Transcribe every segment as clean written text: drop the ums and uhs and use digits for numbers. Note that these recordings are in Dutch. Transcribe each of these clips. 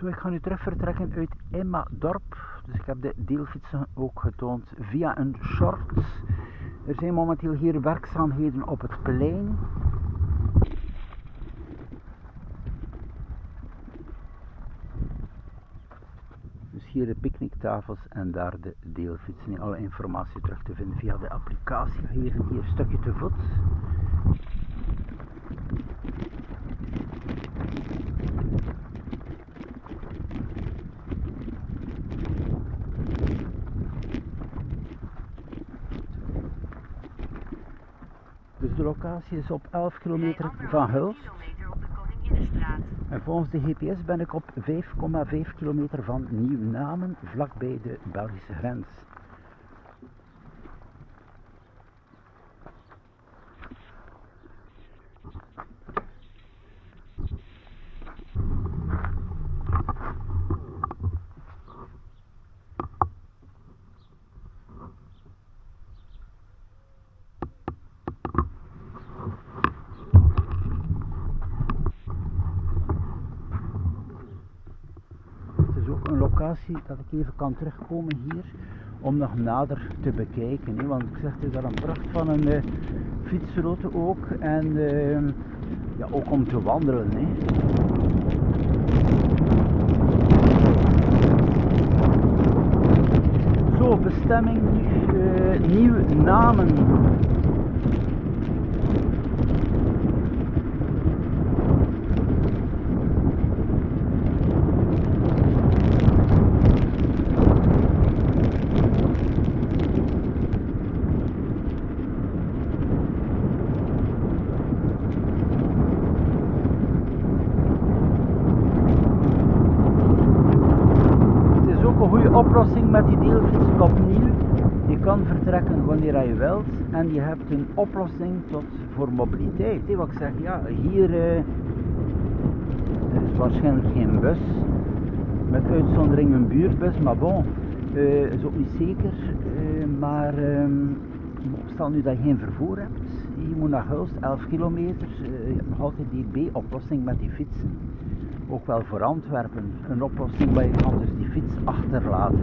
Zo, ik ga nu terug vertrekken uit Emmadorp. Dus ik heb de deelfietsen ook getoond via een short. Er zijn momenteel hier werkzaamheden op het plein. Dus hier de picknicktafels en daar de deelfietsen. Alle informatie terug te vinden via de applicatie. Hier een stukje te voet. Dus de locatie is op 11 kilometer van Hulst. En volgens de GPS ben ik op 5,5 kilometer van Nieuw-Namen, vlakbij de Belgische grens. Een locatie dat ik even kan terugkomen hier om nog nader te bekijken, hè? Want ik zeg, het is daar een pracht van een fietsroute ook en ja, ook om te wandelen, hè? Zo, bestemming nu Nieuw-Namen. Oplossing met die deelfiets opnieuw. Je kan vertrekken wanneer je wilt en je hebt een oplossing voor mobiliteit. Wat ik zeg, ja, hier er is waarschijnlijk geen bus, met uitzondering een buurtbus, maar bon, is ook niet zeker. Maar stel nu dat je geen vervoer hebt, je moet naar Hulst, 11 kilometer, je hebt nog altijd die B-oplossing met die fietsen. Ook wel voor Antwerpen, een oplossing waar je kan dus die fiets achterlaten.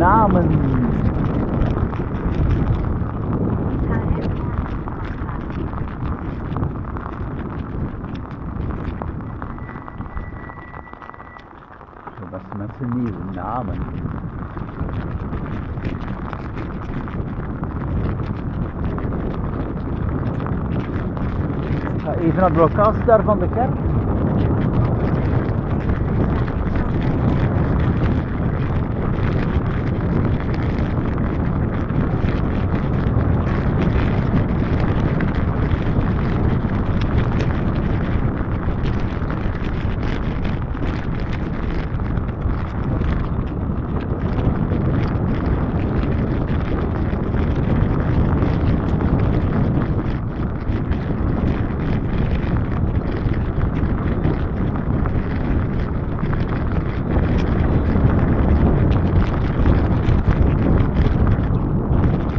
namen. Zo, beste mensen, nieuwe namen. Ik ga even naar de locatie daar van de kerk.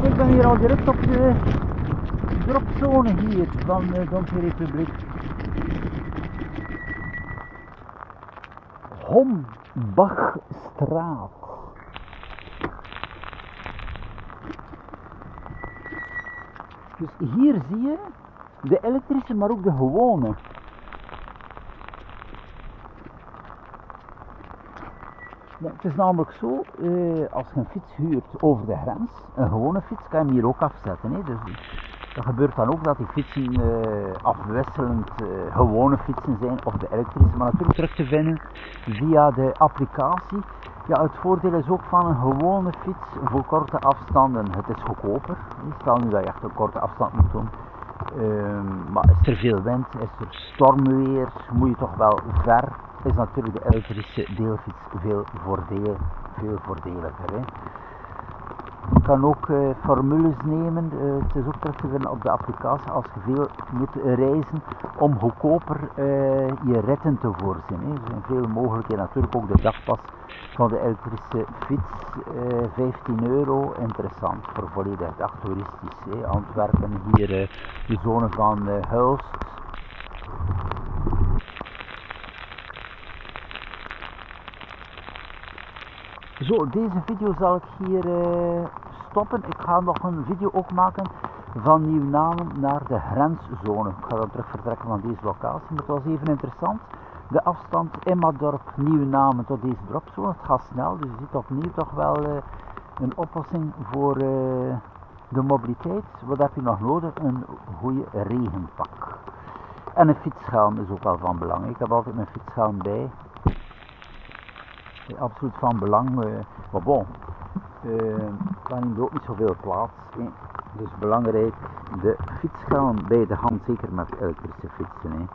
Ik ben hier al direct op de dropzone hier van de Domkirkrepubliek. Hombachstraat. Dus hier zie je de elektrische, maar ook de gewone. Ja, het is namelijk zo, als je een fiets huurt over de grens, een gewone fiets, kan je hem hier ook afzetten. Hè? Dus dat gebeurt dan ook dat die fietsen afwisselend gewone fietsen zijn of de elektrische, maar natuurlijk terug te vinden via de applicatie. Ja, het voordeel is ook van een gewone fiets voor korte afstanden. Het is goedkoper. Stel nu dat je echt een korte afstand moet doen. Maar is er veel wind, is er stormweer, moet je toch wel ver, is natuurlijk de elektrische deelfiets veel voordeliger. Hè. Je kan ook formules nemen, het is ook terug te vinden op de applicatie als je veel moet reizen om goedkoper je ritten te voorzien. Hè. Er zijn veel mogelijkheden, natuurlijk ook de dagpas van de elektrische fiets, €15, interessant voor volledig dag toeristisch. Hè. Antwerpen, hier de zone van Hulst. Zo, deze video zal ik hier stoppen. Ik ga nog een video ook maken van Nieuwnamen naar de grenszone. Ik ga dan terug vertrekken van deze locatie, maar het was even interessant. De afstand Emmadorp, Nieuwnamen tot deze dropzone. Het gaat snel, dus je ziet opnieuw toch wel een oplossing voor de mobiliteit. Wat heb je nog nodig? Een goede regenpak. En een fietshelm is ook wel van belang. Ik heb altijd mijn fietshelm bij. Absoluut van belang, maar bon, dan neemt ook niet zoveel plaats. Dus belangrijk, de fietshelm bij de hand, zeker met elektrische fietsen.